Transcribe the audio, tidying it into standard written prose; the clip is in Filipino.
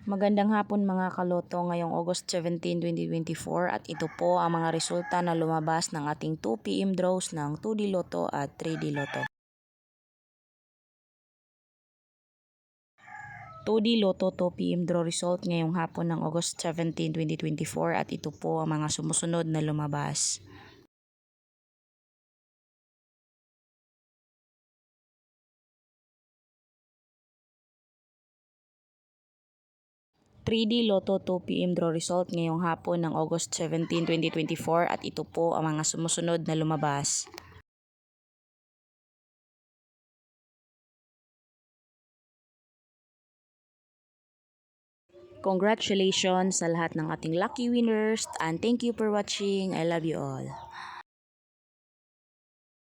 Magandang hapon mga kaloto ngayong August 17, 2024 at ito po ang mga resulta na lumabas ng ating 2 PM draws ng 2D Lotto at 3D Lotto. 2D Lotto 2 PM draw result ngayong hapon ng August 17, 2024 at ito po ang mga sumusunod na lumabas. (3D Lotto 2 PM draw result ngayong hapon ng August 17, 2024 at ito po ang mga sumusunod na lumabas. Congratulations sa lahat ng ating lucky winners and thank you for watching. I love you all.